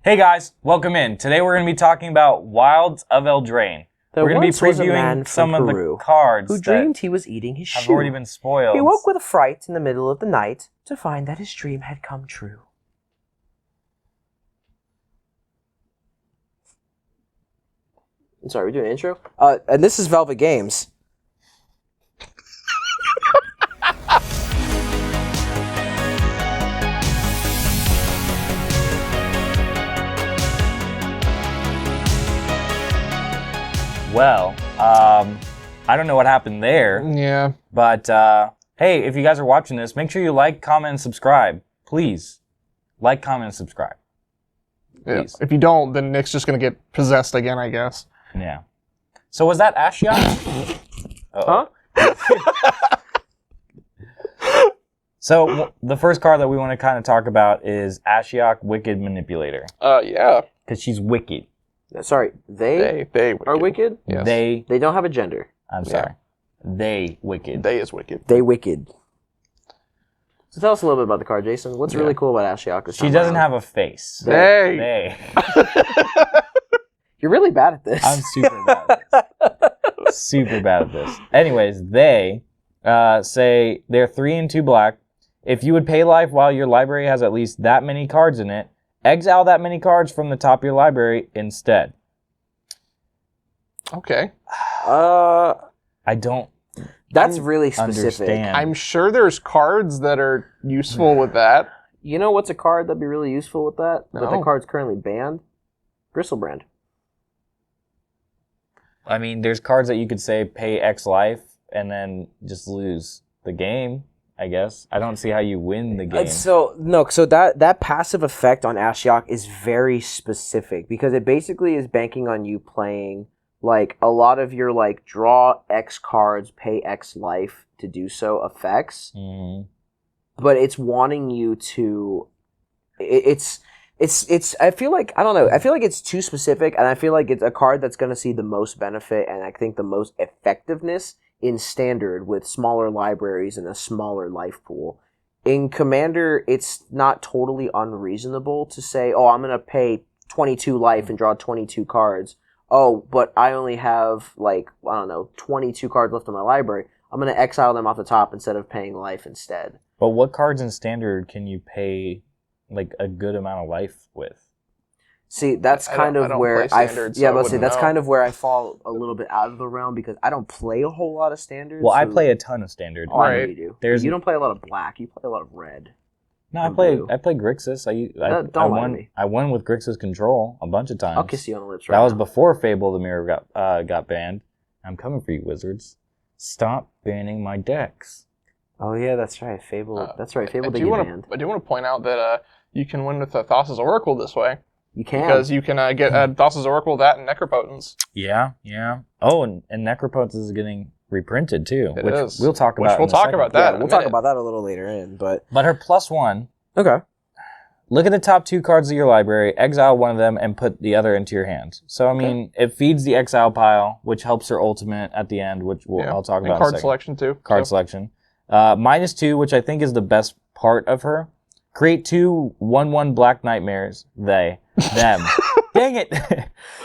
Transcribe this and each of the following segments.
Hey guys, welcome in. Today we're going to be talking about Wilds of Eldraine. We're going to be previewing some of the cards who dreamed he was eating his shoe. Have already been spoiled. He woke with a fright in the middle of the night to find that his dream had come true. I'm sorry, we're doing an intro? And this is Velvet Games. Well, I don't know what happened there. Yeah. But, hey, if you guys are watching this, make sure you like, comment, and subscribe. Please. Like, comment, and subscribe. Please. Yeah. If you don't, then Nick's just going to get possessed again, I guess. Yeah. So was that Ashiok? Huh? So the first card that we want to kind of talk about is Ashiok Wicked Manipulator. Yeah. Because she's wicked. Sorry, they are wicked? Yes. They don't have a gender. I'm sorry. They wicked. They is wicked. They wicked. So tell us a little bit about the card, Jason. What's really cool about Ashiok? She doesn't have a face. They. You're really bad at this. I'm super bad at this. Super bad at this. Anyways, they say they're 3 and 2 black. If you would pay life while your library has at least that many cards in it, exile that many cards from the top of your library instead. Okay. I don't. That's really specific. Understand. I'm sure there's cards that are useful with that. You know what's a card that'd be really useful with that? No. But the card's currently banned? Gristlebrand. I mean, there's cards that you could say pay X life and then just lose the game, I guess. I don't see how you win the game. So that passive effect on Ashiok is very specific because it basically is banking on you playing like a lot of your like draw X cards, pay X life to do so effects. Mm-hmm. But it's wanting you to it's I feel like I don't know. I feel like it's too specific and I feel like it's a card that's going to see the most benefit and I think the most effectiveness in standard with smaller libraries and a smaller life pool. In Commander, it's not totally unreasonable to say, "Oh, I'm going to pay 22 life and draw 22 cards." Oh, but I only have like, I don't know, 22 cards left in my library. I'm going to exile them off the top instead of paying life instead. But what cards in standard can you pay like a good amount of life with? See, that's kind of where that's know. kind of where I fall a little bit out of the realm because I don't play a whole lot of standards. Well, I play a ton of standard. Oh, I know you do. You don't play a lot of black. You play a lot of red. No, I play Grixis. I won with Grixis Control a bunch of times. I'll kiss you on the lips right That was now. before Fable the Mirror got banned. I'm coming for you, Wizards. Stop banning my decks. Oh yeah, that's right. Fable. That's right. Fable did get banned. I do want to point out that you can win with Thassa's Oracle this way. You can. Because you can get Thassa's Oracle, that, and Necropotence. Yeah. Oh, and Necropotence is getting reprinted too, It which is. we'll talk about. We'll talk about that. Yeah, we'll talk about that a little later in, but her +1. Okay. Look at the top 2 cards of your library, exile one of them, and put the other into your hand. So, I mean, it feeds the exile pile, which helps her ultimate at the end, which I'll talk about in a card second. selection, too. Card selection. -2, which I think is the best part of her. Create 2 1/1 Black Nightmares. Them. Dang it!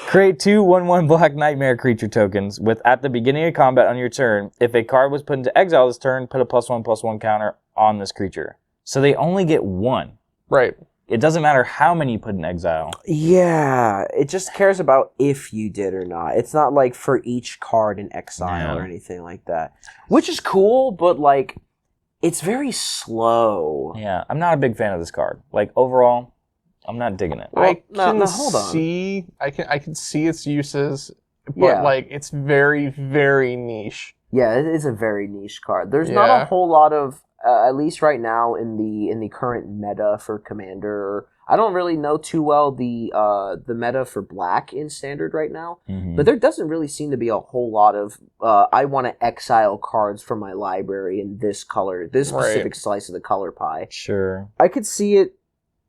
Create 2 1/1 Black Nightmare creature tokens with, at the beginning of combat on your turn, if a card was put into exile this turn, put a +1/+1 counter on this creature. So they only get 1. Right. It doesn't matter how many you put in exile. Yeah, it just cares about if you did or not. It's not like for each card in exile or anything like that. Which is cool, but like, it's very slow. Yeah, I'm not a big fan of this card. Like, overall, I'm not digging it. Well, hold on. I can see its uses, but like it's very, very niche. Yeah, it is a very niche card. There's not a whole lot of at least right now in the current meta for Commander. I don't really know too well the meta for Black in Standard right now, but there doesn't really seem to be a whole lot of I want to exile cards from my library in this color, this specific slice of the color pie. Sure. I could see it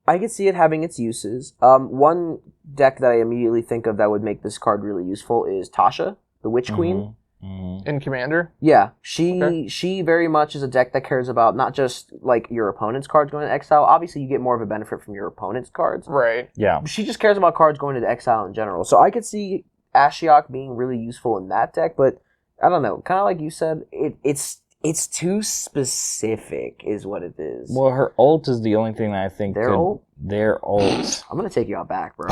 having its uses. One deck that I immediately think of that would make this card really useful is Tasha, the Witch Queen. in Commander. Yeah, she very much is a deck that cares about not just like your opponent's cards going to exile. Obviously, you get more of a benefit from your opponent's cards. Right. Yeah. She just cares about cards going into exile in general. So I could see Ashiok being really useful in that deck, but I don't know. Kind of like you said, it's too specific, is what it is. Well, her ult is the only thing that I think Their ult? Their ult. I'm gonna take you out back, bro.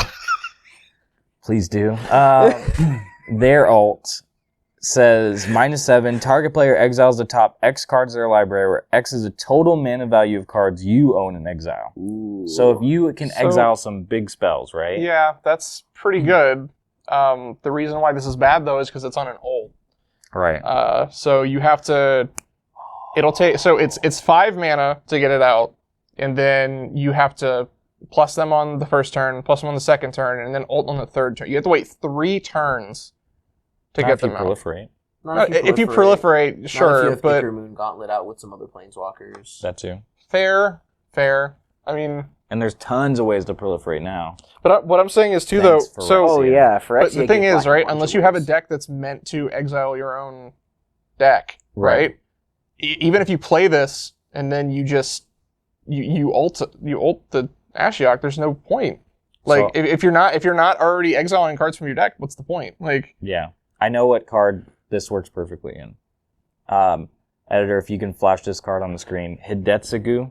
Please do. Their ult says -7. Target player exiles the top X cards of their library, where X is the total mana value of cards you own in exile. Ooh. So if you can exile some big spells, right? Yeah, that's pretty good. The reason why this is bad though is because it's on an ult. Right. So you have to. It'll take. So it's 5 mana to get it out, and then you have to plus them on the first turn, plus them on the second turn, and then ult on the third turn. You have to wait 3 turns to get them out. Proliferate. If you proliferate, sure, Not if you have but Ichor Moon Gauntlet out with some other planeswalkers. That too. fair. I mean, And there's tons of ways to proliferate now. but what I'm saying is too Thanks though. for So, Oh yeah, for but Exia, the thing get is, black and right? bunch Unless of you have a ways. deck that's meant to exile your own deck, Right. right? Even if you play this and then you just you ult the Ashiok, there's no point. Like So- if you're not already exiling cards from your deck, what's the point? Like Yeah. I know what card this works perfectly in. Editor, if you can flash this card on the screen. Hidetsugu.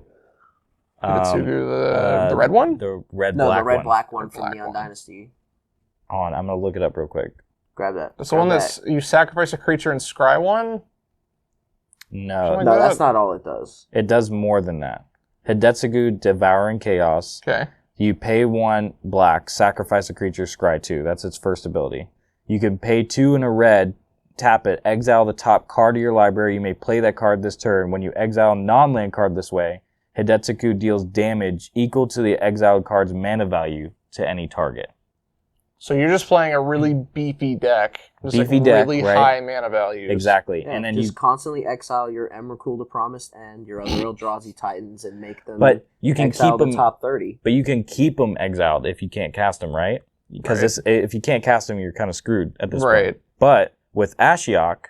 the red one? The red No, black the red one. black one from Black Neon one. Dynasty. Hold on, I'm gonna look it up real quick. Grab that. That's the one Grab that's you sacrifice a creature and scry one. No, Something No, like that's that. not all it does. it does more than that. Hidetsugu, Devouring Chaos. Okay. You pay 1 black, sacrifice a creature, scry 2. That's its first ability. You can pay 2 in a red, tap it, exile the top card of your library. You may play that card this turn. When you exile a non-land card this way, Hidetsugu deals damage equal to the exiled card's mana value to any target. So you're just playing a really beefy deck. Just Beefy like deck, really right? high mana values. Exactly. Yeah, And then just you constantly exile your Emrakul the Promised End, your other Eldrazi Titans, and make them but you can exile keep the them top 30. but you can keep them exiled if you can't cast them, right? Because Right. if you can't cast them, you're kind of screwed at this Right. point. But with Ashiok,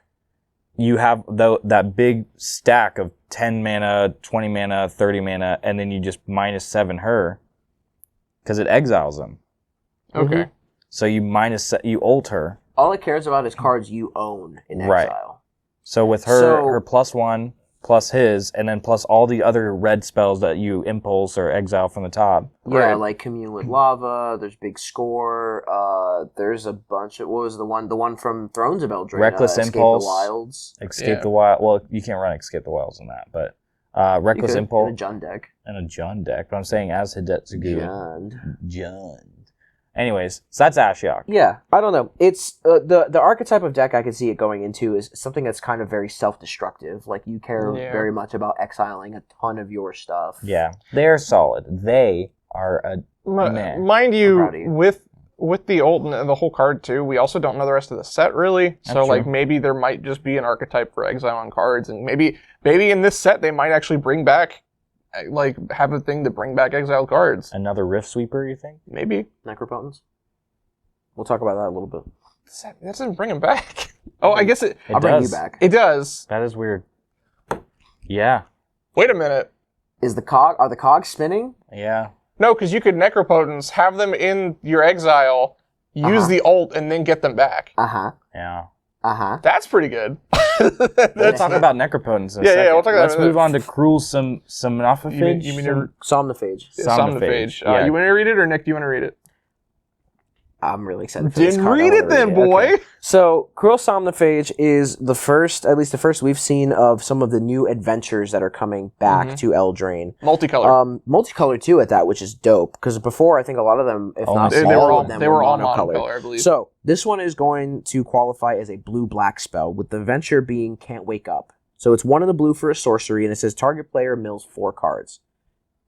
you have that big stack of 10 mana, 20 mana, 30 mana, and then you just -7 her because it exiles them. Okay. So you ult her. All it cares about is cards you own in Right. exile. So with her, So- her +1 plus his, and then plus all the other red spells that you impulse or exile from the top. Yeah, Right. like Commune with Lava, there's Big Score, there's a bunch of, what was the one from Thrones of Eldraine? Reckless Escape Impulse. the Wilds. Escape Yeah. the Wild. Well, you can't run Escape the Wilds in that, but You Reckless could, Impulse in a Jund deck. and a Jund deck. But I'm saying as Hidetsugu. Jund. Jund. Anyways, so that's Ashiok. Yeah, I don't know. It's the archetype of deck I could see it going into is something that's kind of very self-destructive. Like you care Yeah. very much about exiling a ton of your stuff. Yeah, they're solid. They are a man. Mind I'm you, proud of you. with the ult and the whole card too, we also don't know the rest of the set really. So That's like true. maybe there might just be an archetype for exiling cards, and maybe in this set they might actually bring back like have a thing to bring back exiled cards. Another Rift Sweeper, you think? Maybe Necropotence. We'll talk about that a little bit. that doesn't bring him back. Oh, I guess it I'll bring you does. back. it does. That is weird. Yeah, Wait a minute. Are the cogs spinning? yeah. No, because you could necropotence, have them in your exile, use Uh-huh. the ult, and then get them back. Uh-huh. Yeah. Uh-huh. That's pretty good. We'll That's talk about Necropotence in a Yeah, yeah, second. we'll talk about Let's it in a move on to Cruel Somnophage. You mean your Somnophage. Somnophage, yeah. You want to read it, or Nick? Do you want to read it? I'm really excited for this Didn't card. I read wanna it then, it. boy. Okay. So, Cruel Somnophage is the first, at least the first we've seen of some of the new adventures that are coming back Mhm. to Eldraine. Multicolor. Multicolor too at that, which is dope. Because before, I think a lot of them, if not Almost they all were all of them, they were all monocolor. monocolor, I believe. So this one is going to qualify as a blue-black spell, with the venture being Can't Wake Up. So it's 1 in the blue for a sorcery, and it says target player mills 4 cards.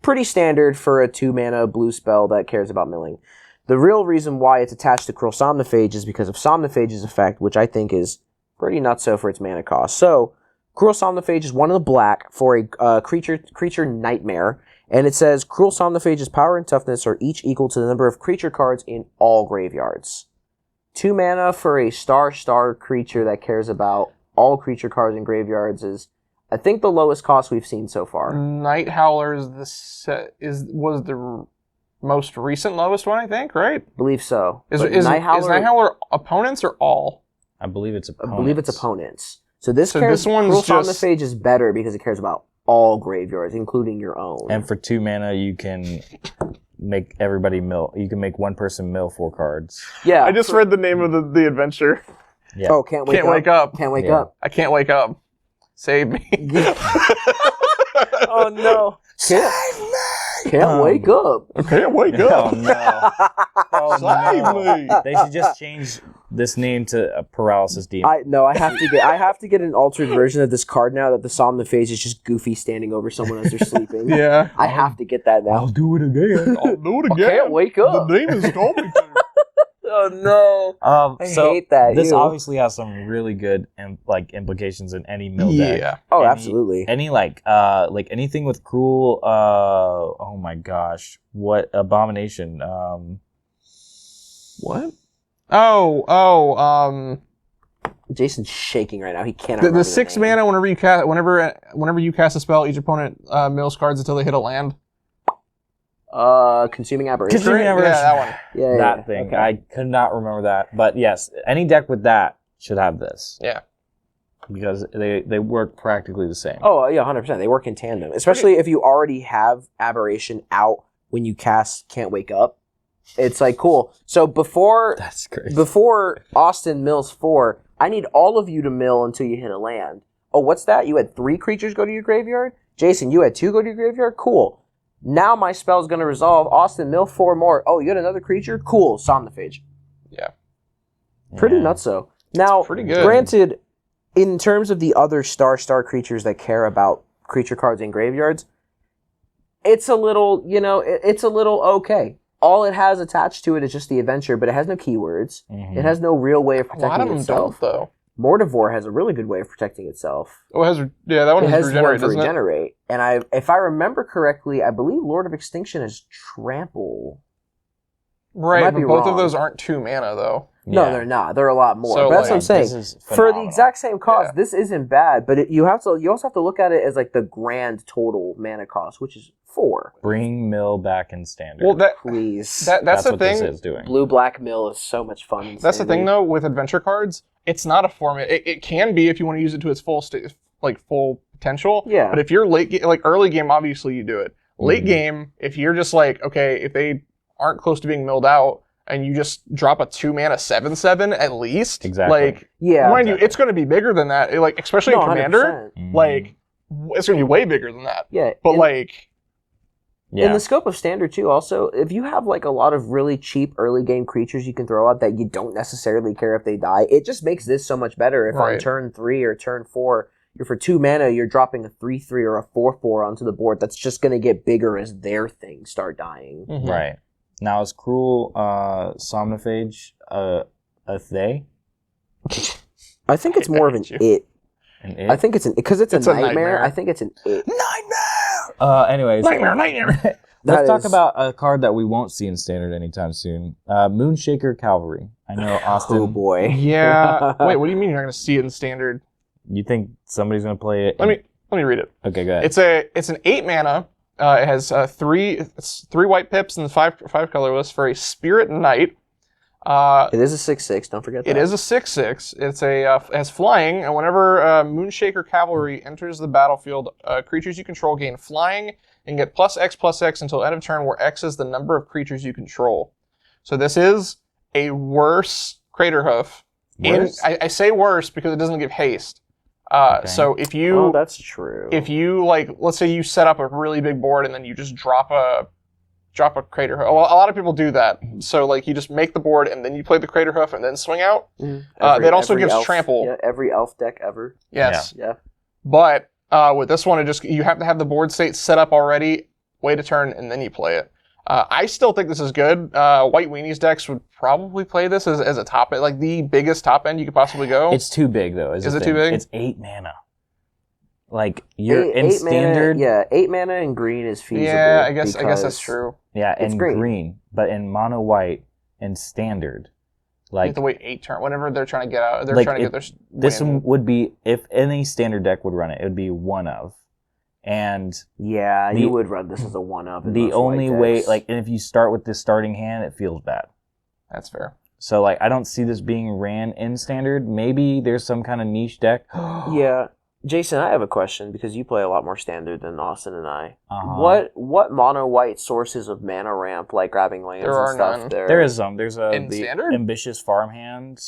Pretty standard for a 2-mana blue spell that cares about milling. The real reason why it's attached to Cruel Somnophage is because of Somnophage's effect, which I think is pretty nutso for its mana cost. So Cruel Somnophage is 1 in the black for a creature nightmare, and it says Cruel Somnophage's power and toughness are each equal to the number of creature cards in all graveyards. 2 mana for a star creature that cares about all creature cards in graveyards is, I think, the lowest cost we've seen so far. Night Howler was the most recent lowest one, I think, right? I believe so. Is But Night Howler opponents or all? I believe it's opponents. I believe it's opponents. So this one's Cruel just... Somnophage is better because it cares about all graveyards, including your own. And for 2 mana, you can make everybody mill. You can make one person mill 4 cards. Yeah. I just read the name of the adventure. Yeah. Oh, can't wake up. Can't wake up. I can't wake up. Save me. Oh no. Can't wake up. I can't wake Oh up. no. Oh Save no. me. They should just change this name to a Paralysis Demon. I have to get an altered version of this card now that the Somnophage is just Goofy standing over someone as they're sleeping. Yeah. I have to get that now. do it again. I'll do it I again. can't wake up. The demons told me to. Oh no. I hate that. This Ew. obviously has some really good implications in any mill deck. Yeah. Oh, Any- absolutely. Any like anything with cruel oh my gosh. What abomination? What? Oh, Jason's shaking right now. He cannot the remember 6 name. mana whenever you cast a spell, each opponent mills cards until they hit a land. Consuming Aberration. Consuming Aberration. Yeah, that one. Yeah, That thing. okay. I could not remember that. But yes, any deck with that should have this. Yeah. Because they work practically the same. Oh, yeah, 100%. They work in tandem. Especially if you already have Aberration out when you cast Can't Wake Up. It's like, cool. So before That's crazy. Austin mills 4, I need all of you to mill until you hit a land. Oh, what's that? You had 3 creatures go to your graveyard? Jason, you had 2 go to your graveyard? Cool. Now my spell's going to resolve. Austin, mill 4 more. Oh, you had another creature? Cool. Somnophage. Yeah. Pretty Yeah. nutso. Now, Pretty good. granted, in terms of the other star creatures that care about creature cards in graveyards, it's a little, it's a little okay. All it has attached to it is just the adventure, but it has no keywords. Mhm. It has no real way of A lot protecting of them itself. don't, though. Mortivore has a really good way of protecting itself. Oh, that one It has has regenerate, one for doesn't it? regenerate. And if I remember correctly, I believe Lord of Extinction is Trample. Right, might but be both wrong. of those aren't 2 mana, though. No, Yeah. they're not. They're a lot more. So, But that's what I'm like, saying. This is For the phenomenal. exact same cost, Yeah. this isn't bad. But you also have to look at it as like the grand total mana cost, which is 4. Bring mill back in standard. Well, Please. that's the what thing. this is doing. Blue Black Mill is so much fun. in That's the thing, Standard. though, with adventure cards. It's not a format. It can be if you want to use it to its full full potential. Yeah. But if you're early game, obviously you do it. Late Mhm. game, if you're just like, okay, if they aren't close to being milled out, and you just drop a 2 mana 7/7 at least, Exactly. like, Yeah. mind you, it's going to be bigger than that. Like, especially No, in Commander, 100%. Mhm. like, it's going to be way bigger than that. Yeah. But in, like, yeah. in the scope of Standard too, also, if you have like a lot of really cheap early game creatures you can throw out that you don't necessarily care if they die, it just makes this so much better. If on Right. turn 3 or turn 4, you're for 2 mana, you're dropping a 3/3 or a 4/4 onto the board. That's just going to get bigger as their things start dying. mhm. Right. Now is cruel somnophage a they? I think it's more of an hate you. it. An it? I think it's because it's It's a a nightmare. nightmare. I think it's an it. Nightmare. Anyways, Nightmare. That let's talk is- about a card that we won't see in standard anytime soon. Moonshaker Cavalry. I know Austin. Oh boy. Yeah. Wait, what do you mean you're not going to see it in Standard? You think somebody's gonna play it? Let me read it. Okay, go ahead. It's an 8 mana. It has 3 white pips and 5 colorless for a Spirit Knight. It is a 6/6. Don't forget that. It is a 6/6. It's it has flying, and whenever Moonshaker Cavalry enters the battlefield, creatures you control gain flying and get +X until end of turn, where X is the number of creatures you control. So this is a worse Craterhoof. Worse? I say worse because it doesn't give haste. Okay. So if you Oh, that's true. let's say you set up a really big board and then you just drop a Craterhoof. A lot of people do that. So like you just make the board and then you play the Craterhoof and then swing out. That also gives elf, trample. Yeah, every elf deck ever. Yes. Yeah. But with this one, you have to have the board state set up already, wait a turn, and then you play it. I still think this is good. White Weenies decks would probably play this as a top, like the biggest top end you could possibly go. It's too big though. Is it too big? It's 8 mana. Like you're in eight standard. Mana, yeah, 8 mana in green is feasible. yeah, I guess because that's true. Yeah, It's and green. green, but in mono white and standard, You have Like to wait 8 turns. Whenever they're trying to get out, they're Like, trying to it- get their this win. one would be, if any standard deck would run it, it would be one of. And Yeah, The- you would run this as a 1-up. in the most only white way, decks. like, and if you start with this starting hand, it feels bad. That's fair. So, like, I don't see this being ran in standard. Maybe there's some kind of niche deck. Yeah. Jason, I have a question because you play a lot more standard than Austin and I. Uh-huh. What mono white sources of mana ramp, like grabbing lands There and are stuff? none. There is some. There's In the standard? ambitious farmhand,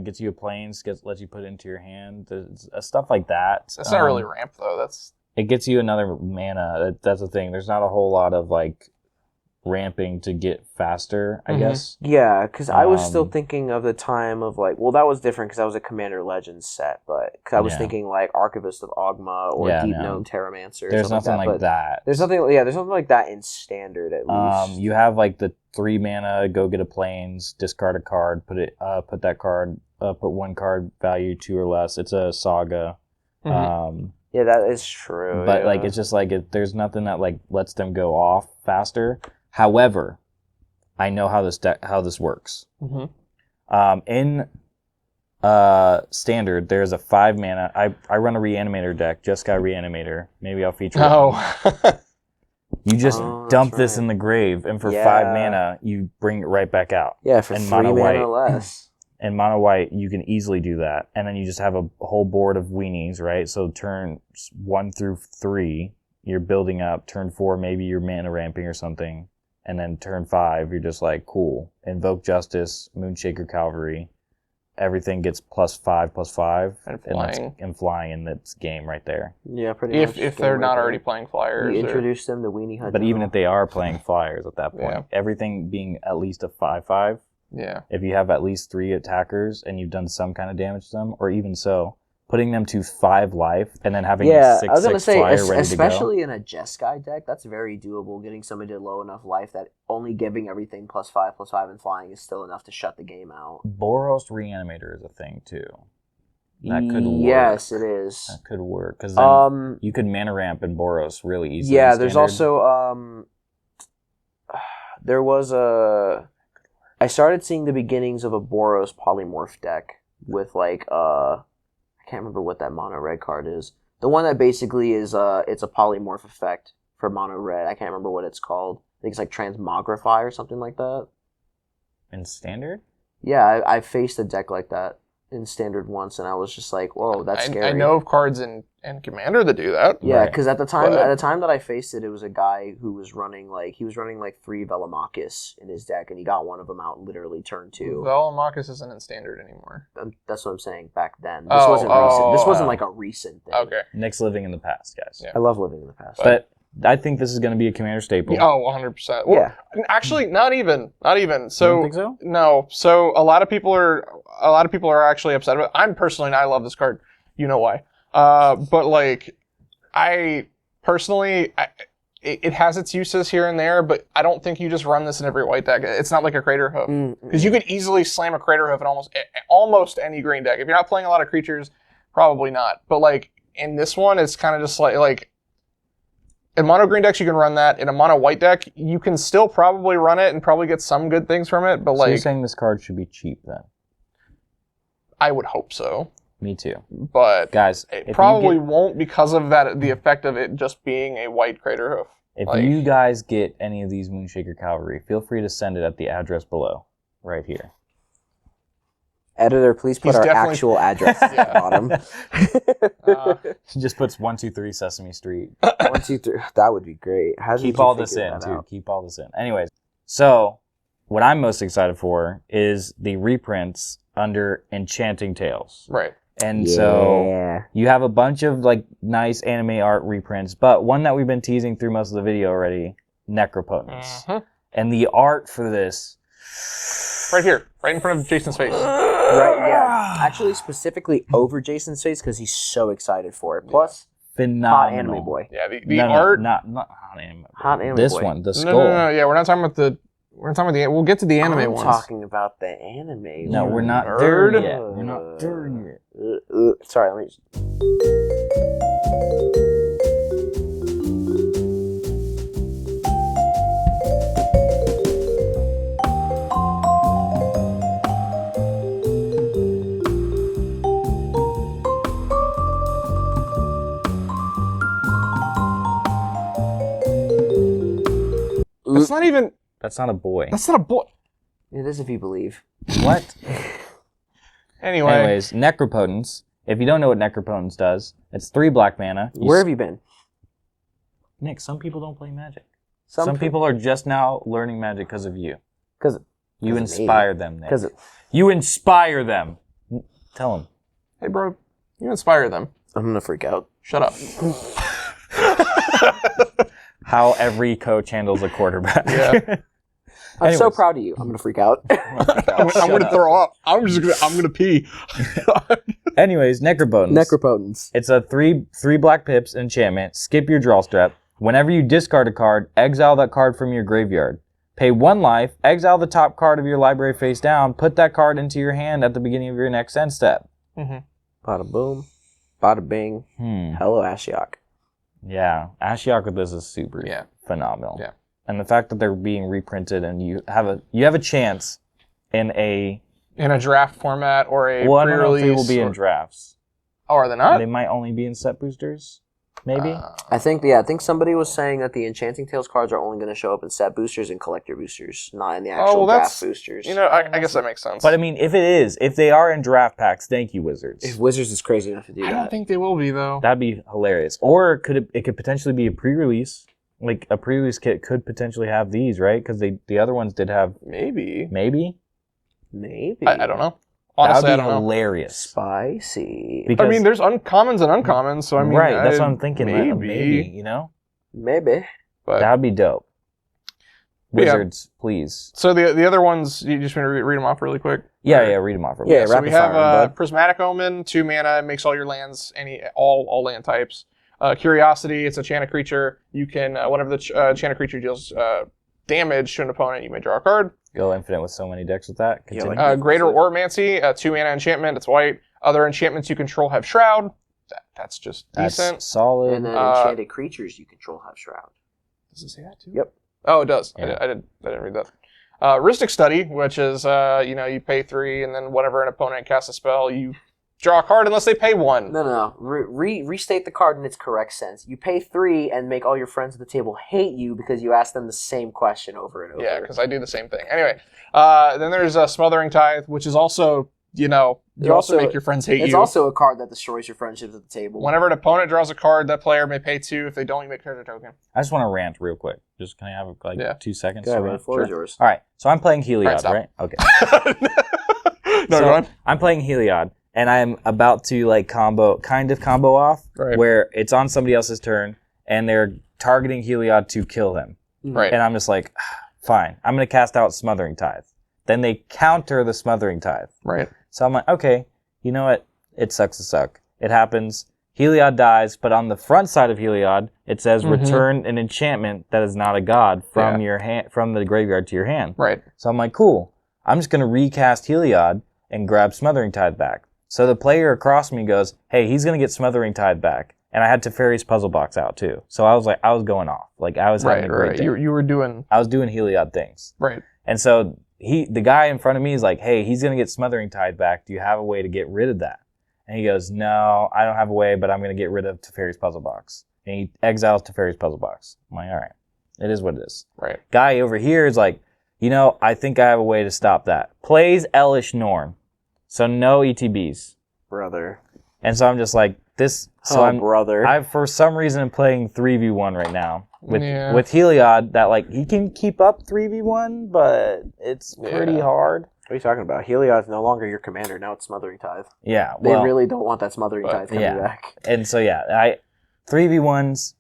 gets you a plains, lets you put it into your hand. There's, stuff like that. That's not really ramp though. That's It gets you another mana. That's the thing. There's not a whole lot of like ramping to get faster, I Mhm. guess. Yeah, because I was still Um, thinking of the time of like, well, that was different because that was a Commander Legends set, but cause I was Yeah. thinking like Archivist of Ogma or Yeah, Deep no. Gnome Terramancer. or There's something nothing like but that. There's nothing. Yeah, there's nothing like that in standard at least. You have like the 3 mana, go get a plains, discard a card, put that card, put 1 card value 2 or less. It's a saga. Mhm. Yeah, that is true. But yeah. like it's just like there's nothing that like lets them go off faster. However, I know how this works. Mhm. In standard, there's a 5 mana. I run a reanimator deck. Just got reanimator. Maybe I'll feature it. Oh. You just Oh, that's dump this right. in the grave, and for Yeah. 5 mana, you bring it right back out. yeah, for and 3 mono mana white. less. And mono white, you can easily do that. And then you just have a whole board of weenies, right? So turns 1 through 3, you're building up. Turn 4, maybe you're mana ramping or something. And then turn 5, you're just like, cool. Invoke Justice, Moonshaker Cavalry. Everything gets +5/+5. And that's- flying. And flying in this game right there. Yeah, pretty much. If Game they're right not there. already playing flyers. you or- introduce them to Weenie Hut. But even if they are playing flyers at that point, Yeah. everything being at least a 5/5, Yeah. if you have at least 3 attackers and you've done some kind of damage to them, or even so, putting them to 5 life and then having a yeah, 6/6 I was gonna say, flyer ready to go. especially in a Jeskai deck, that's very doable. Getting somebody to low enough life that only giving everything +5/+5 and flying is still enough to shut the game out. Boros Reanimator is a thing too. That could work. Yes, it is. That could work because then you could mana ramp in Boros really easily. Yeah, in there's standard. also there was a. I started seeing the beginnings of a Boros polymorph deck with like I can't remember what that mono red card is. The one that basically is it's a polymorph effect for mono red. I can't remember what it's called. I think it's like Transmogrify or something like that. in standard. Yeah, I faced a deck like that in standard once, and I was just like, "Whoa, that's scary." I know of cards in Commander that do that. Yeah, Right. because at the time But- that I faced it, it was a guy who was running like 3 Velomachus in his deck, and he got one of them out literally turn 2. Velomachus isn't in Standard anymore. That's what I'm saying. Back then, this Oh, wasn't recent. This wasn't oh. like a recent thing. Okay. Nick's living in the past, guys. Yeah. I love living in the past. But I think this is going to be a commander staple. Oh, 100%. Well, yeah, actually, not even. You don't So think so? no. So a lot of people are actually upset about it. I'm personally, and I love this card. You know why? But like, I personally, it has its uses here and there, but I don't think you just run this in every white deck. It's not like a Crater Hoof. Because you could easily slam a Crater Hoof in almost any green deck. If you're not playing a lot of creatures, probably not. But like in this one, it's kind of just like in mono green decks you can run that. In a mono white deck, you can still probably run it and probably get some good things from it. But So you're like, saying this card should be cheap then? I would hope so. Me too. But Guys, it if probably you get, won't because of that. The effect of it just being a white Crater Hoof. if like- you guys get any of these Moonshaker Cavalry, feel free to send it at the address below, right here. editor, please put He's our definitely- actual address at the bottom. She just puts 123 Sesame Street. 1, 2, 3. That would be great. How did Keep you all this figure in, that too. out? Keep all this in. Anyways, so what I'm most excited for is the reprints under Enchanting Tales. Right. And so Yeah. you have a bunch of like nice anime art reprints, but one that we've been teasing through most of the video already, Necropotence. Mhm. And the art for this, Right here, right in front of Jason's face. Right, yeah. Actually, specifically over Jason's face because he's so excited for it. Plus, phenomenal. hot anime boy. Yeah, the No, art. not hot anime. Hot anime This boy. one, the No, skull. no. Yeah, we're not talking about the. We're not talking about the. We'll get to the anime I'm ones. talking about the anime. No, we're not Nerd. there yet. We're not there yet. Sorry, let me. even. That's not a boy. That's not a boy. It is if you believe. What? Anyway. Anyways, Necropotence. If you don't know what Necropotence does, it's 3 black mana. Where have you been? Nick, some people don't play Magic. Some people are just now learning Magic because of you. Because you inspire them, Nick. Because you inspire them. Tell them. Hey, bro, you inspire them. I'm gonna freak out. Shut up. How every coach handles a quarterback. Yeah. I'm so Anyways. proud of you. I'm gonna freak out. I'm gonna throw up. I'm gonna pee. Anyways, Necropotence. Necropotence. It's a 3 black pips enchantment. Skip your draw step. Whenever you discard a card, exile that card from your graveyard. Pay 1 life, exile the top card of your library face down, put that card into your hand at the beginning of your next end step. Bada boom. Bada bing. Hello, Ashiok. Yeah, Ashiok with this is super phenomenal. Yeah. And the fact that they're being reprinted and you have a chance in a draft format or a well, I don't know if pre-release. they will be in drafts. Oh, are they not? They might only be in set boosters, maybe. I think somebody was saying that the Enchanting Tales cards are only going to show up in set boosters and collector boosters, not in the actual draft boosters. You know, I guess that makes sense. But I mean, if they are in draft packs, thank you, Wizards. If Wizards is crazy enough to do I that. don't think they will be though. That'd be hilarious. Or it could potentially be a pre-release. Like a pre-release kit could potentially have these, right? Because the other ones did have Maybe. maybe. I don't know. Honestly, That'd I be don't know. hilarious. Spicy. Because, I mean, there's uncommons and uncommons, so I mean, right? That's what I'm thinking. Maybe, Maybe, you know, Maybe. but that'd be dope. Yeah. Wizards, please. so the other ones, you just want to read them off really quick. Yeah, read them off. Yeah, So rapid we have fire, bud. Prismatic Omen, 2 mana, makes all your lands all land types. Curiosity, it's a Chana creature. You can whenever the Chana creature deals damage to an opponent, you may draw a card. Go infinite with so many decks with that. Yeah, Continue. like- Greater Oromancy, 2 mana enchantment. It's white. Other enchantments you control have Shroud. That's just That's decent. solid. And then enchanted creatures you control have Shroud. Does it say that too? Yep. Oh, it does. Yeah. I didn't read that. Rhystic Study, which is you pay 3, and then whenever an opponent casts a spell, you draw a card unless they pay 1. No. Restate the card in its correct sense. You pay 3 and make all your friends at the table hate you because you ask them the same question over and over. Yeah, because I do the same thing. Anyway, then there's Smothering Tithe, which is also, you also make your friends hate It's you. also a card that destroys your friendships at the table. Whenever an opponent draws a card, that player may pay 2. If they don't, you may treasure token. I just want to rant real quick. Just can I have 2 seconds? Go ahead, to man. rant? The floor is yours. All right. So I'm playing Heliod, All right, stop. right? Okay. No, So, go on. I'm playing Heliod, and I'm about to combo off, Right. where it's on somebody else's turn, and they're targeting Heliod to kill him. Right. And I'm just like, fine, I'm going to cast out Smothering Tithe. Then they counter the Smothering Tithe. Right. So I'm like, okay, you know what? It sucks to suck. It happens. Heliod dies, but on the front side of Heliod, it says return an enchantment that is not a god from your hand, from the graveyard to your hand. Right. So I'm like, cool. I'm just going to recast Heliod and grab Smothering Tithe back. So the player across me goes, hey, he's going to get Smothering Tithe back. And I had Teferi's Puzzle Box out too. So I was going off. Like I was having a great day. You were doing I was doing Heliod things. right. And so the guy in front of me is like, hey, he's going to get Smothering Tithe back. Do you have a way to get rid of that? And he goes, no, I don't have a way, but I'm going to get rid of Teferi's Puzzle Box. And he exiles Teferi's Puzzle Box. I'm like, all right, it is what it is. Right. Guy over here is like, I think I have a way to stop that. Plays Elvish Norn. So no ETBs. Brother. And so I'm just like, this. So brother. I for some reason am playing 3v1 right now. With Heliod, that he can keep up 3v1, but it's pretty hard. What are you talking about? Heliod's no longer your commander. Now it's Smothering Tithe. Yeah, They well, really don't want that Smothering Tithe coming back. and so 3v1s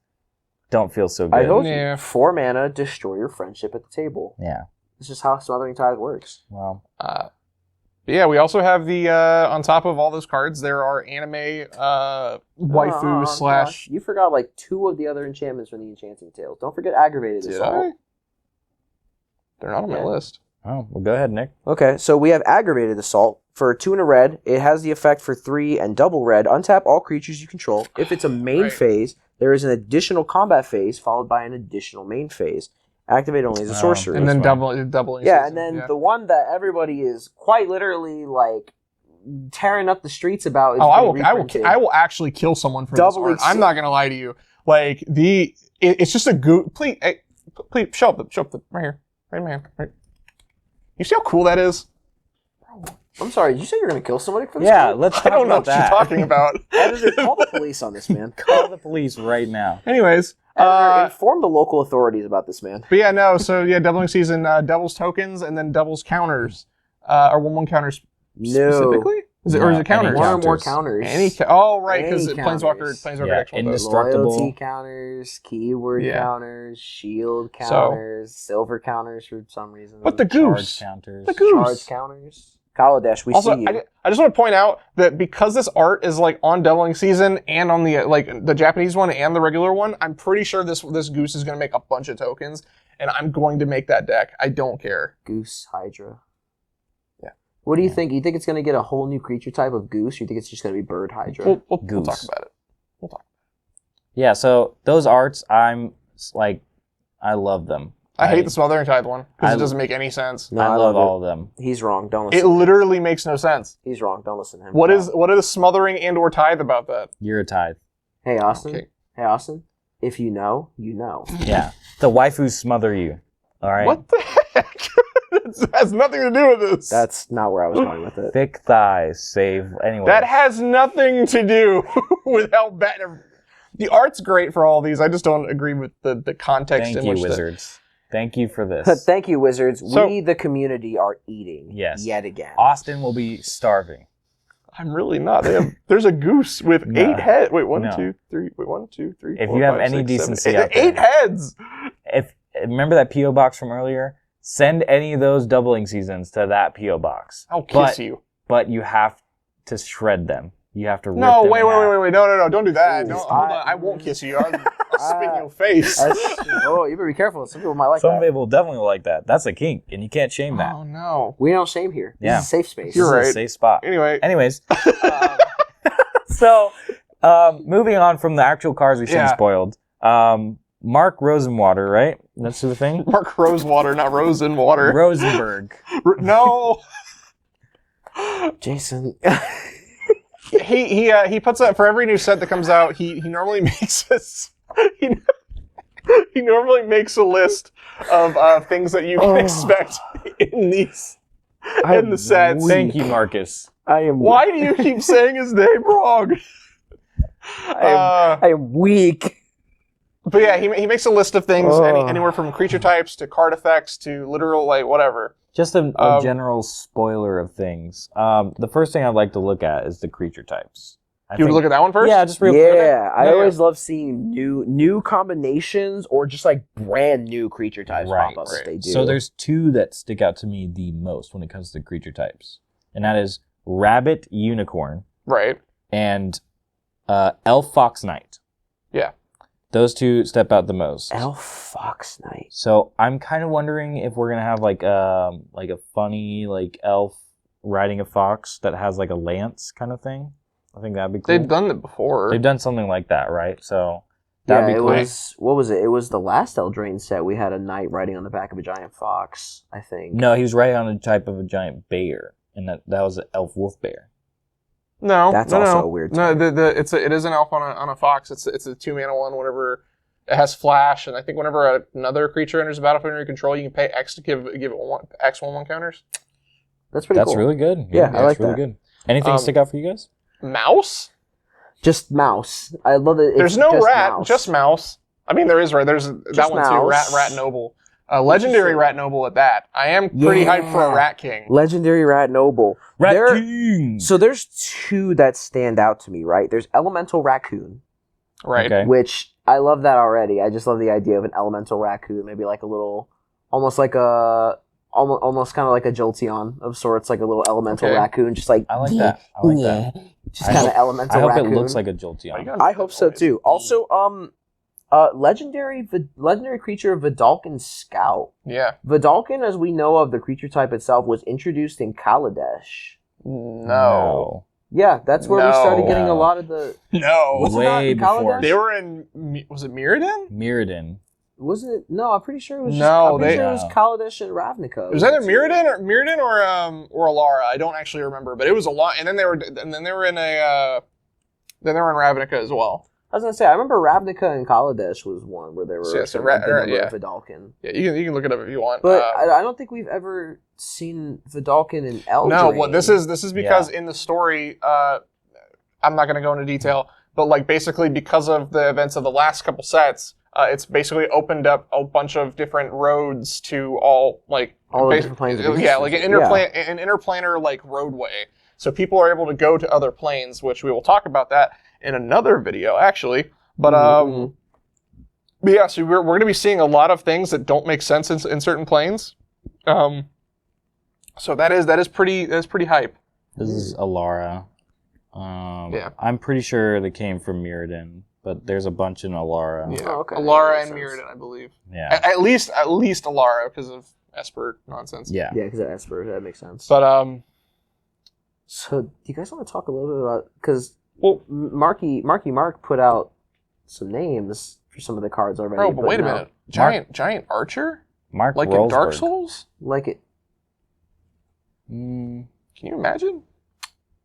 don't feel so good. I told Yeah. you, 4 mana, destroy your friendship at the table. Yeah, This is how Smothering Tithe works. well, Yeah, we also have the on top of all those cards, there are anime waifu slash. You forgot 2 of the other enchantments from the Enchanting Tales. Don't forget Aggravated Did Assault. I? They're not on my Yeah. list. oh, well, go ahead, Nick. Okay, so we have Aggravated Assault. For 2 and a red, it has the effect for 3 and double red. Untap all creatures you control. If it's a main Right. phase, there is an additional combat phase followed by an additional main phase. Activate only as a sorcery. And then fine. double. Yeah, and then the one that everybody is quite literally tearing up the streets about. Is I being reprinted. will actually kill someone for Double this art. I'm not gonna lie to you. It's just a please. please show up the right here, right in my hand. Right. You see how cool that is? I'm sorry, did you say you're going to kill somebody for this? Yeah, card? let's talk I don't know about what you're that. talking about. Editor, call the police on this, man. Call the police right now. Anyways, Editor, inform the local authorities about this, man. but yeah, no. So yeah, doubling season, doubles tokens and then doubles counters, or 1/1 counters specifically. Is it or is No, it counters? any One or more counters. counters. Right, because Any Planeswalker counters. Yeah, actual does. indestructible. Loyalty counters, keyword Yeah. counters, shield counters, silver counters for some reason. But the Charge goose, counters. the goose. Charge counters. Kaladesh, we Also, see you. I just want to point out that because this art is like on doubling season and on the the Japanese one and the regular one, I'm pretty sure this goose is going to make a bunch of tokens, and I'm going to make that deck. I don't care. Goose Hydra. Yeah. What do you think? You think it's going to get a whole new creature type of goose, or you think it's just going to be bird Hydra? We'll talk Goose. about it. We'll talk. Yeah, so those arts, I love them. I hate the Smothering Tithe one because I- it doesn't make any sense. No, I I love love it. all of them. He's wrong. Don't It listen. literally makes no sense. He's wrong. Don't listen to him. What is Smothering and or Tithe about that? You're a tithe. Hey, Austin. Okay. Hey, Austin. If you know, you know. Yeah. The waifus smother you. All right. What the heck? That has nothing to do with this. That's not where I was going with it. Thick thighs save anyway. That has nothing to do with how bad. The art's great for all these. I just don't agree with the context Thank in you, which Wizards. Thank you for this. Thank you, Wizards. So- we, the community, are eating. Yes. Yet again. Austin will be starving. I'm really not. There's a goose with No. 8 heads. Wait, one, No. two, three. Wait, 1, 2, 3. If 4, you have 5, any 6, 7, decency 8, out there. 8 heads. If remember that PO box from earlier, send any of those doubling seasons to that PO box. I'll kiss But- you. But you have to shred them. You have to rip No, them wait, in half. wait. No, don't do that. Ooh, No, hold on. I won't kiss you. I'll spit in your face. Oh, you better be careful. Some people might like Some that. people definitely like that. That's a kink, and you can't shame that. Oh no. We don't shame here. This Yeah. is a safe space. You're This is right. a safe spot. Anyway, Anyways, so moving on from the actual cards we shouldn't Yeah. spoiled. Mark Rosenwater, right? That's the thing. Mark Rosewater, not Rosenwater. Rosenberg. No. Jason. He puts up for every new set that comes out. He normally makes this. He normally makes a list of things that you can expect in these in the sets. Thank you, Marcus. I am. Why do you keep saying his name wrong? I am weak. But yeah, he makes a list of things, Ugh. anywhere from creature types to card effects to literal whatever. Just a general spoiler of things. The first thing I'd like to look at is the creature types. You would look at that one first? Yeah, just real Yeah, I Yeah, always love seeing new combinations or just like brand new creature types Right, pop up. right. They do. So there's two that stick out to me the most when it comes to creature types, and that is Rabbit Unicorn Right. and Elf Fox Knight. Yeah. Those two step out the most. Elf Fox Knight. So I'm kind of wondering if we're gonna have like a funny like elf riding a fox that has like a lance kind of thing. I think that'd be cool. They've done it before. They've done something like that, right? So that'd Yeah, be it cool. was. What was it? It was the last Eldraine set. We had a knight riding on the back of a giant fox. I think. No, he was riding on a type of a giant bear, and that was an elf wolf bear. No, That's no, also no. a weird No, type. it is an elf on a fox. It's a 2-mana one. Whenever it has flash, and I think whenever another creature enters the battlefield under your control, you can pay X to give it X 1/1 counters. That's pretty That's cool. really good. Yeah, I that's like really that. good. Anything stick out for you guys? Mouse? Just mouse. I love it. There's It's no just rat, mouse. just mouse. I mean, there is right. There's that one too. mouse. Rat Noble. Legendary Interesting. Rat Noble at that. I am pretty hyped for a Yeah. Rat King. Legendary Rat Noble. Rat There- King! So there's two that stand out to me, right? There's Elemental Raccoon, Right. Okay. which I love that already. I just love the idea of an Elemental Raccoon, maybe like a little, almost like a, almost kind of like a Jolteon of sorts, like a little Elemental Okay. Raccoon, just like I like that. I like that. Just I kind of hope- Elemental I hope Raccoon. it looks like a Oh, you Jolteon. got- I hope so too. Also, legendary creature Vidalcan Scout. Yeah. Vidalcan, as we know of the creature type itself, was introduced in Kaladesh. No. Yeah, that's where we started No. getting a lot of the. No. Was it not Way in before. Kaladesh? They were in. Was it Mirrodin? Mirrodin. Wasn't it? No, I'm pretty sure it was. Just, No, I'm pretty they- sure it was Kaladesh and Ravnica. It was either Mirrodin or Alara. I don't actually remember, but it was a lot. And then they were in Ravnica as well. I was gonna say, I remember Ravnica and Kaladesh was one where there were Yeah, a big number of Vidalkin. Yeah, you can look it up if you want. But I don't think we've ever seen Vidalkin in Eldraine. No, well, this is because in the story, I'm not going to go into detail, but like basically because of the events of the last couple sets, it's basically opened up a bunch of different roads to all the different planes. Yeah, like an interplanar like roadway. So people are able to go to other planes, which we will talk about that in another video, actually. But but yeah, so we're going to be seeing a lot of things that don't make sense in certain planes. So that is pretty hype. This is Alara. Yeah. I'm pretty sure they came from Mirrodin, but there's a bunch in Alara. Yeah, okay. Alara and Mirrodin, I believe. Yeah. At least Alara because of Esper nonsense. Yeah. Yeah, because of Esper, that makes sense. But so do you guys want to talk a little bit about, because well, Marky Mark put out some names for some of the cards already. bro, but wait a minute, giant archer, Mark like Rolsberg. in Dark Souls. Like it. Can you imagine?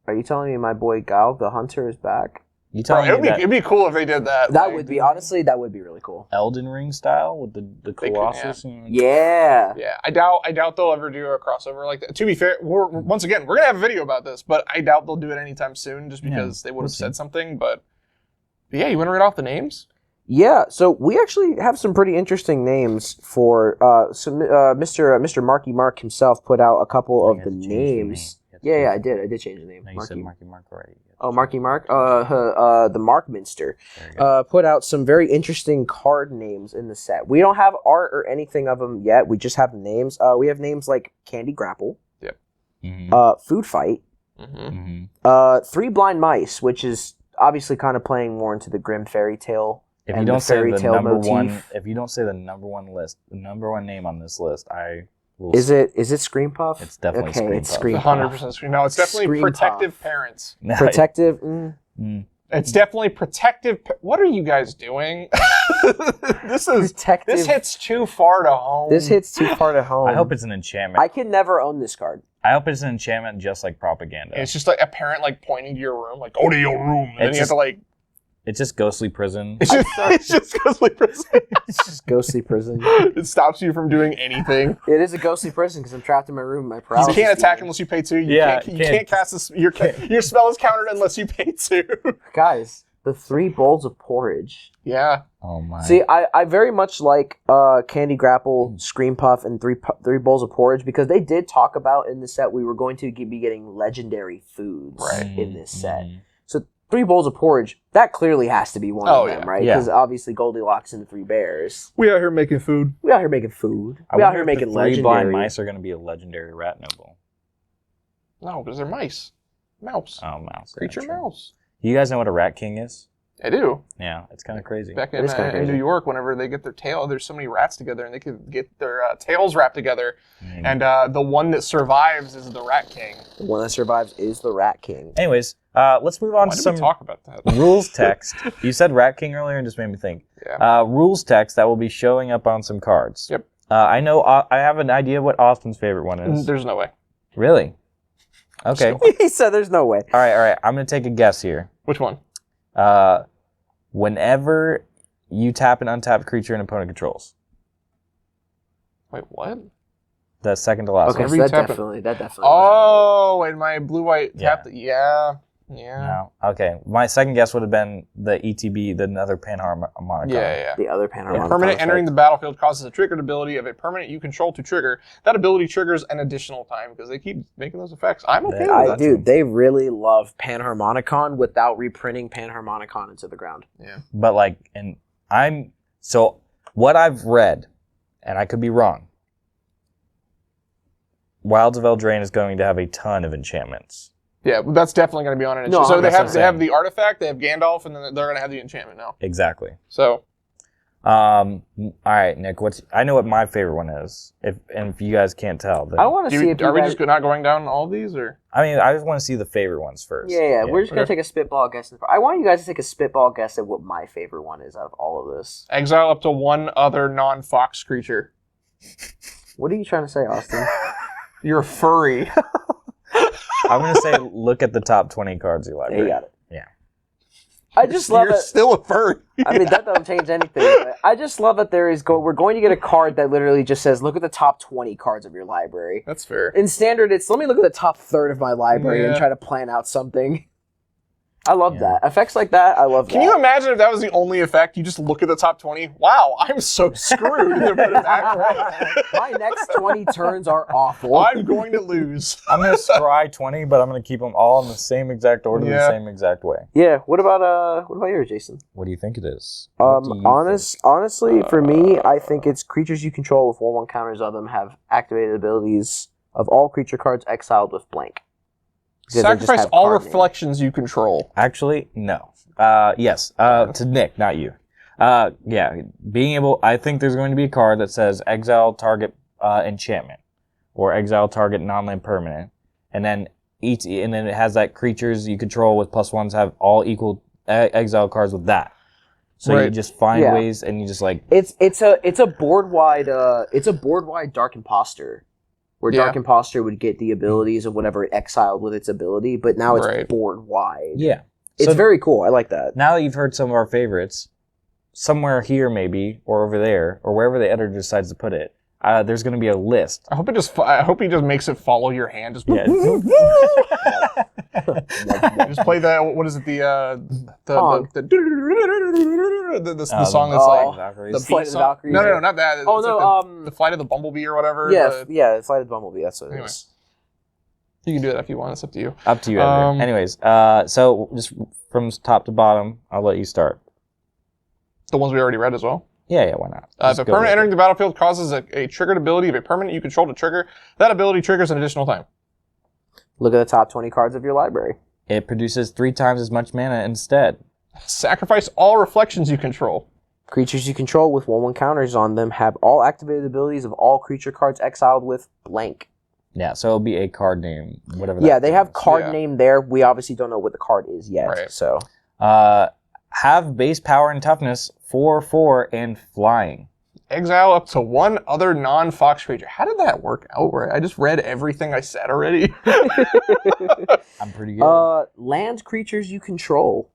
Are you telling me my boy Gaug the Hunter is back? You Bro, telling me that it'd be cool if they did that. That like, would be, honestly, that would be really cool. Elden Ring style with the could, Colossus? Yeah. Yeah, I doubt they'll ever do a crossover like that. To be fair, once again, we're gonna have a video about this, but I doubt they'll do it anytime soon, just because they would have said something. But yeah, you want to read off the names? Yeah, so we actually have some pretty interesting names for Mr. Marky Mark himself put out a couple of the names. Yeah, I did change the name. No, you said Marky Mark already. Oh, Marky Mark? The Markminster put out some very interesting card names in the set. We don't have art or anything of them yet. We just have names. We have names like Candy Grapple. Yep. Food Fight. Mm-hmm. Three Blind Mice, which is obviously kind of playing more into the Grim Fairy Tale. If you don't say the number one, if you don't say the number one name on this list, I will. Is it Scream Puff? It's definitely Scream it's Puff. Scream 100% Scream. No, it's definitely Scream Protective Puff. Parents. Protective. It's definitely Protective. What are you guys doing? This hits too far to home. This hits too far to home. I hope it's an enchantment. I can never own this card. I hope it's an enchantment, just like propaganda. And it's just like a parent like pointing to your room, like go to your room, and then you have to like. It's just Ghostly Prison. It's just Ghostly Prison. It's just Ghostly Prison. It stops you from doing anything. It is a Ghostly Prison because I'm trapped in my room. My paralysis. You can't attack unless you pay 2. You can't cast this. Your spell is countered unless you pay 2. Guys, the 3 bowls of porridge. Yeah. Oh my. See, I very much like Candy Grapple, Scream Puff, and three bowls of porridge because they did talk about in the set we were going to be getting legendary foods in this set. So 3 bowls of porridge, that clearly has to be one of them, right? Because obviously Goldilocks and the 3 bears. We out here making food. We out here making legendary. 3 blind mice are going to be a legendary rat noble. No, because they're mice. Mouse. Oh, mouse. Creature mouse. You guys know what a rat king is? I do. Yeah, it's kind of crazy. Back in New York, whenever they get their tail, there's so many rats together, and they could get their tails wrapped together. And the one that survives is the Rat King. The one that survives is the Rat King. Anyways, let's move on to some talk about that? rules text. You said Rat King earlier and just made me think. Yeah. Rules text that will be showing up on some cards. Yep. I know. I have an idea what Austin's favorite one is. There's no way. Really? Okay. He said there's no way. All right. I'm going to take a guess here. Which one? Whenever you tap an untapped creature an opponent controls. Wait, what? The second to last Okay, one. so that definitely. Oh, and my blue-white tapped it. Yeah. No. Okay. My second guess would have been the ETB, the other panharmonicon. Yeah. The other panharmonicon. A permanent entering the battlefield causes a triggered ability of a permanent you control to trigger. That ability triggers an additional time because they keep making those effects. I'm okay with that. Dude, they really love panharmonicon without reprinting panharmonicon into the ground. Yeah. But so what I've read, and I could be wrong, Wilds of Eldraine is going to have a ton of enchantments. Yeah, that's definitely going to be on an enchantment. So they have the artifact, they have Gandalf, and then they're going to have the enchantment now. Exactly. So, all right, Nick. I know what my favorite one is. If you guys can't tell, then I want to see if are we just not going down all of these, or? I mean, I just want to see the favorite ones first. Yeah. We're just going to take a spitball guess. I want you guys to take a spitball guess at what my favorite one is out of all of this. Exile up to one other non-fox creature. What are you trying to say, Austin? You're a furry. I'm going to say look at the top 20 cards you like. Yeah, you got it. Yeah. I just love You're it. still a furry. I mean, that doesn't change anything. But I just love that we're going to get a card that literally just says, look at the top 20 cards of your library. That's fair. In standard, it's let me look at the top third of my library and Yeah. try to plan out something. I love Yeah. that. Effects like that, I love Can that. you imagine if that was the only effect? You just look at the top 20. Wow, I'm so screwed. My next 20 turns are awful. I'm going to lose. I'm gonna scry 20, but I'm gonna keep them all in the same exact order, the Yeah. same exact way. Yeah, what about yours, Jason? What do you think it is? What do you Honestly, for me, I think it's creatures you control with 1/1 counters on them have activated abilities of all creature cards exiled with blank. Because they just Sacrifice have all card name. reflections you control. Actually, no. Yes. To Nick, not you. Yeah. Being able, I think there's going to be a card that says exile target enchantment or exile target non-land permanent, and then it has that creatures you control with +1s have all equal exile cards with that. So you Right. just find Yeah. ways, and you just like It's a board wide Dark Imposter, where Yeah. Dark Imposter would get the abilities of whatever it exiled with its ability, but now it's Right. board wide. yeah. It's So very cool. I like that. now that you've heard some of our favorites, somewhere here maybe or over there or wherever the editor decides to put it, there's going to be a list. I hope he just makes it follow your hand. Just Yeah. just play that. What is it? The song that's Oh. like Valkyries. the Flight beat of the song. Valkyries. No, not that. Oh, It's no, like the Flight of the Bumblebee or whatever. Yeah, Flight of the Bumblebee. That's what it Anyway. is. You can do that if you want. It's up to you. Up to you, editor. Um, Anyways, so just from top to bottom, I'll let you start. The ones we already read as well. Yeah, why not? If Just a go permanent with entering it. the battlefield causes a triggered ability of a permanent you control to trigger, that ability triggers an additional time. Look at the top 20 cards of your library. It produces 3 times as much mana instead. Sacrifice all reflections you control. Creatures you control with 1/1 counters on them have all activated abilities of all creature cards exiled with blank. Yeah, so it'll be a card name, whatever that Yeah, they have is. card Yeah. name there. We obviously don't know what the card is yet. Right. So Have base power and toughness 4/4 and flying. Exile up to one other non-fox creature. How did that work out? Right? I just read everything I said already. I'm pretty good. land creatures you control.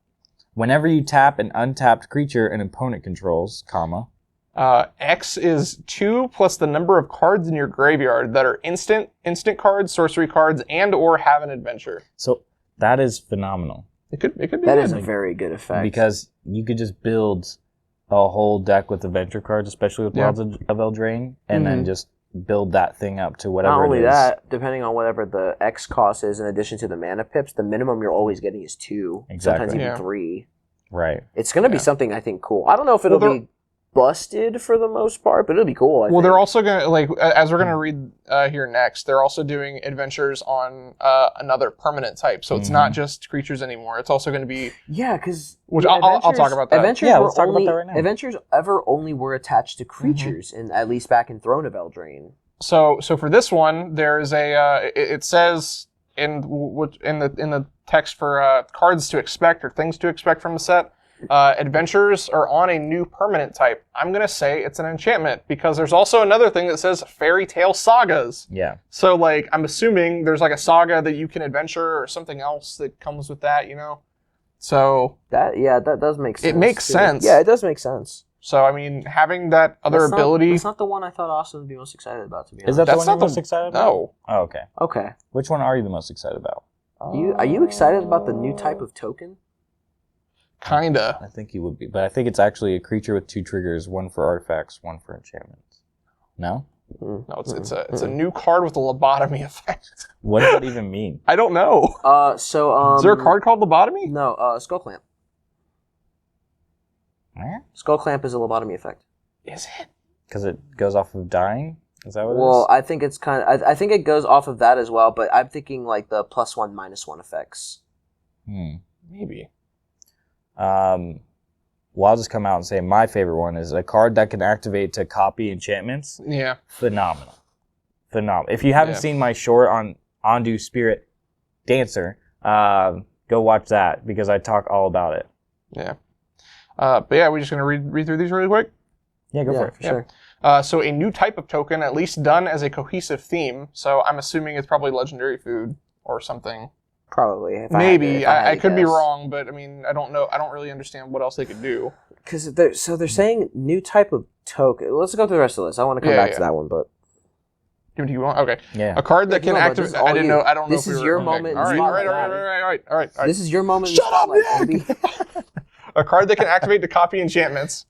Whenever you tap an untapped creature an opponent controls, comma. X is 2 plus the number of cards in your graveyard that are instant cards, sorcery cards, and or have an adventure. So that is phenomenal. It could be That good. is a very good effect. Because you could just build a whole deck with adventure cards, especially with Yeah. Wilds of Eldraine, and then just build that thing up to whatever not only it is. that, depending on whatever the X cost is, in addition to the mana pips, the minimum you're always getting is 2. Exactly. Sometimes even Yeah. 3. Right. It's going to be Yeah. something I think cool. I don't know if it'll Well, be busted for the most part, but it'll be cool. I Well, think. they're also gonna as we're gonna read here next. They're also doing adventures on another permanent type, so it's not just creatures anymore. It's also going to be Yeah, because Which I'll talk about that. Adventures Yeah, were let's talk about only, that right now. Adventures ever only were attached to creatures, and at least back in Throne of Eldraine. so for this one. There's it says in the text for cards to expect or things to expect from the set. Adventures are on a new permanent type. I'm gonna say it's an enchantment because there's also another thing that says fairy tale sagas. Yeah. So like I'm assuming there's like a saga that you can adventure or something else that comes with that, you know. So That does make sense. It makes too. sense. Yeah, it does make sense. I mean having that other That's ability. That's not the one I thought Austin would be most excited about. To be honest. Is that the That's one not you're the- most excited about? No. Oh, okay. okay? Which one are you the most excited about? Are you excited about the new type of token? Kinda. I think you would be, but I think it's actually a creature with 2 triggers, 1 for artifacts, 1 for enchantments. No? No, it's a new card with a lobotomy effect. What does that even mean? I don't know. Is Is there a card called lobotomy? No, Skull Clamp. Eh? Skull Clamp is a lobotomy effect. Is it? Because it goes off of dying? Is that what it Well, is? I think it's kind of. I think it goes off of that as well, but I'm thinking like the +1, -1 effects. Maybe. Well, I'll just come out and say my favorite one is a card that can activate to copy enchantments. Yeah. Phenomenal. If you haven't Yeah. seen my short on Ondu Spirit Dancer, go watch that because I talk all about it. Yeah. But yeah, we're just gonna read through these really quick. Yeah, go for it. Sure. So a new type of token, at least done as a cohesive theme. So I'm assuming it's probably legendary food or something. Probably. If Maybe. I had I to could be guess. wrong, but I mean, I don't know. I don't really understand what else they could do. Because they're saying new type of token. Let's go through the rest of the list. I want to come Yeah, back to that one, but Do you want? Okay. Yeah. A card that Yeah, can no, but activate. this is all I didn't you. know. I don't know. This if we is were- your okay. moment in All the right, all right, spotlight. all right. this is your moment. Shut up, in the spotlight, Nick! baby. A card that can activate to copy enchantments.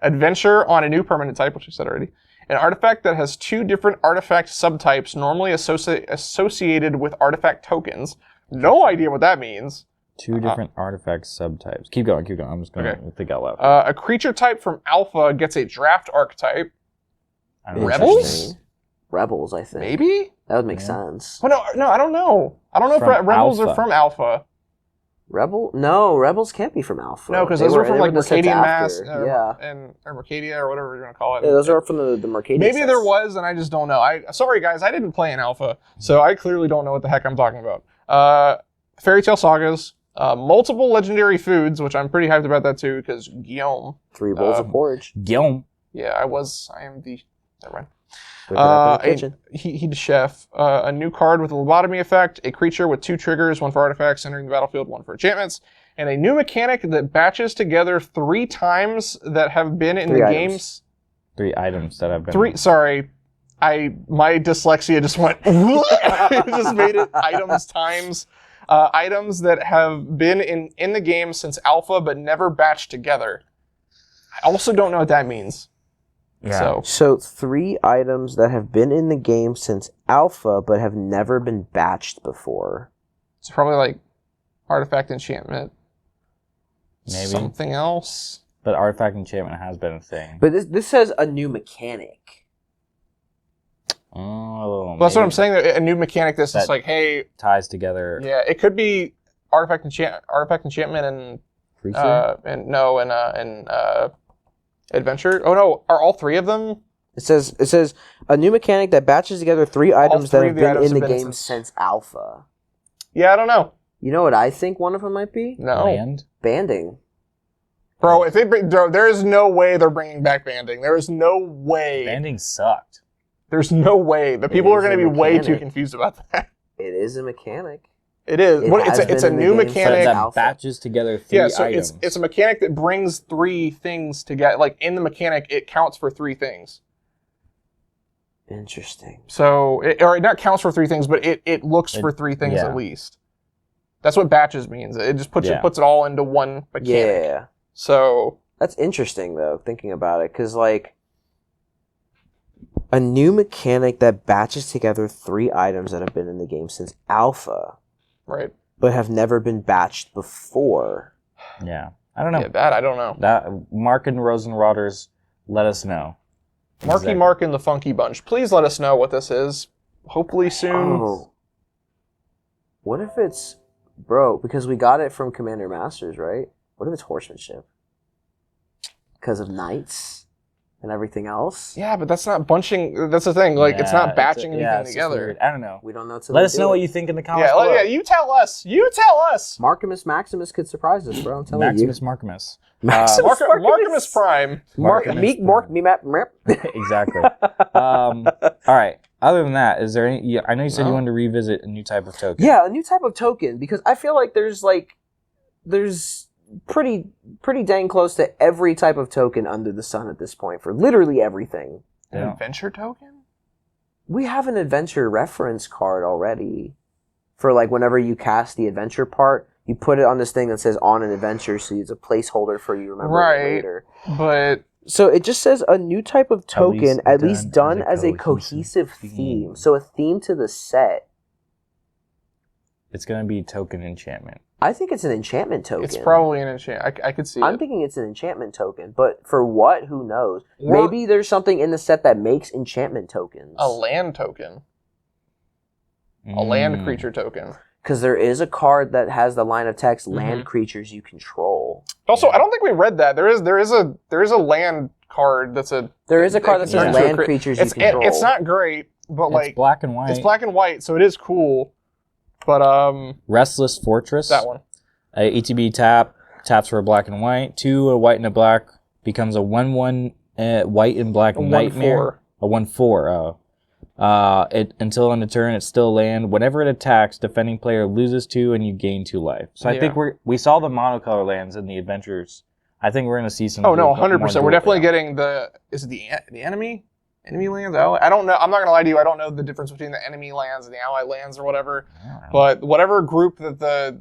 Adventure on a new permanent type, which I said already. An artifact that has 2 different artifact subtypes normally associated with artifact tokens. No idea what that means. 2 different artifact subtypes. Keep going. I'm just going to Okay. think out loud. A creature type from Alpha gets a draft archetype. I don't know. Rebels? Interesting. Rebels, I think. Maybe? That would make Yeah. sense. Oh, no, I don't know. I don't know if From Rebels are Alpha. from Alpha. No, Rebels can't be from Alpha. No, because They those were from they like the sets Mercadian Mass, after. Yeah. or Mercadia, or whatever you're gonna call it. Yeah, those are from the Mercadian Maybe sets. there was, and I just don't know. Sorry guys, I didn't play in Alpha, so I clearly don't know what the heck I'm talking about. Fairy Tale Sagas, multiple legendary foods, which I'm pretty hyped about that too, because Guillaume. 3 bowls of porridge. Guillaume. Yeah, I am the. Never mind. Whip it up in the kitchen. He's the chef. A new card with a lobotomy effect, a creature with 2 triggers, 1 for artifacts entering the battlefield, 1 for enchantments, and a new mechanic that batches together 3 times that have been in 3 the items. games. 3 items that have been... 3, sorry. My dyslexia just went, it just made it items times. Items that have been in the game since alpha but never batched together. I also don't know what that means. Yeah. So 3 items that have been in the game since alpha but have never been batched before. It's probably like artifact enchantment. Maybe. Something else. But artifact enchantment has been a thing. But this says a new mechanic. Oh, Well, that's what I'm maybe saying. A new mechanic that's just That- like, hey, ties together yeah, it could be artifact enchantment and creature. adventure. Oh no, are all 3 of them? It says a new mechanic that batches together 3 items that 3 have of the been items in the have been game since alpha. Yeah, I don't know. You know what I think one of them might be? No, Land. Banding. bro. If they bring, there is no way they're bringing back banding. There is no way. Banding sucked. There's no way. The people are is going to a be way too mechanic. confused about that. It is a mechanic. It is. It What, has it's a been in the new game So mechanic. since that alpha. batches together 3 Yeah, so items. it's a mechanic that brings 3 things together. Like in the mechanic, it counts for 3 things. Interesting. So, or it not counts for 3 things, but it looks for 3 things yeah. at least. That's what batches means. It just puts Yeah. it all into one mechanic. Yeah. So That's interesting, though, thinking about it, because, like, a new mechanic that batches together 3 items that have been in the game since alpha, right. but have never been batched before. Yeah. I don't know. Yeah, that I don't know. That Mark and Rosenrotters, let us know. Marky Exactly. Mark and the Funky Bunch. Please let us know what this is. Hopefully soon. Oh. What if it's... Bro, because we got it from Commander Masters, right? What if it's horsemanship? Because of knights and everything else? Yeah, but that's not bunching. That's the thing. Like, it's not batching it's anything just together. weird. I don't know. We don't know till Let they us do know it. what you think in the comments Yeah, below. yeah. You tell us. You tell us. Markimus Maximus could surprise us, bro. I'm telling Maximus Markimus. Maximus Markimus Prime. Markimus Mark. Exactly. All right. Other than that, is there any... yeah, I know you said you No. wanted to revisit a new type of token. Yeah, a new type of token, because I feel like there's pretty dang close to every type of token under the sun at this point for literally everything. An Yeah. adventure token? We have an adventure reference card already for like whenever you cast the adventure part, you put it on this thing that says on an adventure, so it's a placeholder for you remember Right. it later. But So it just says a new type of token, at least done as a cohesive cohesive theme. So a theme to the set. It's going to be token enchantment. I think it's an enchantment token. it's probably an enchant. I could see I'm it. thinking it's an enchantment token, but for what? Who knows? Or- Maybe there's something in the set that makes enchantment tokens. A land token. A land creature token. Because there is a card that has the line of text, Mm-hmm. land creatures you control. Also, I don't think we read that. There is a land card that's a. There is a card that Yeah. says land creatures you control. It's not great, but like it's black and white. it's black and white, so it is cool. But Restless Fortress. that one. ETB taps for a black and white. 2, a white and a black, becomes a 1/1 white and black A nightmare. 1/4. A 1/4. Until end of turn, it's still land. Whenever it attacks, defending player loses 2 and you gain 2 life. So I think we saw the monocolor lands in the adventures. I think we're gonna see some. Oh no, more 100%. We're definitely dual getting the enemy lands. I don't know. I'm not gonna lie to you. I don't know the difference between the enemy lands and the ally lands or whatever. But whatever group that the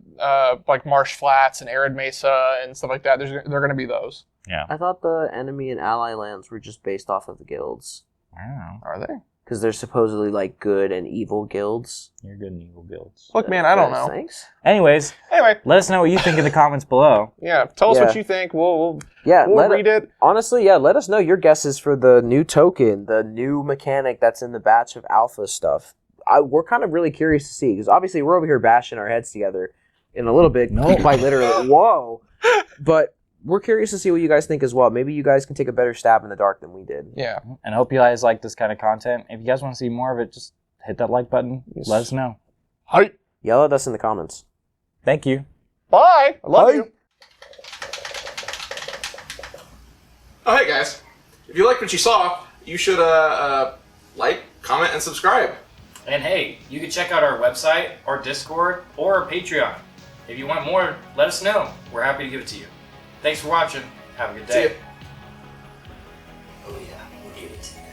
like Marsh Flats and Arid Mesa and stuff like that, they're gonna be those. Yeah. I thought the enemy and ally lands were just based off of the guilds. I don't know. Are they? Because they're supposedly like good and evil guilds. You're good in evil guilds. Look, man, I don't know. Thanks. Anyways, Anyway, let us know what you think in the comments below. yeah, tell us Yeah. what you think. We'll Yeah, read it. Honestly, yeah, let us know your guesses for the new token, the new mechanic that's in the batch of alpha stuff. We're kind of really curious to see, because obviously we're over here bashing our heads together in a little bit, quite literally. Whoa! But we're curious to see what you guys think as well. Maybe you guys can take a better stab in the dark than we did. Yeah. And I hope you guys like this kind of content. If you guys want to see more of it, just hit that like button. Yes. Let us know. Hi. Yell at us in the comments. Thank you. Bye. I love Bye. you. Oh, hey guys. If you liked what you saw, you should like, comment, and subscribe. And hey, you can check out our website, our Discord, or our Patreon. If you want more, let us know. We're happy to give it to you. Thanks for watching. Have a good See day. ya. Oh yeah, we'll give it to you.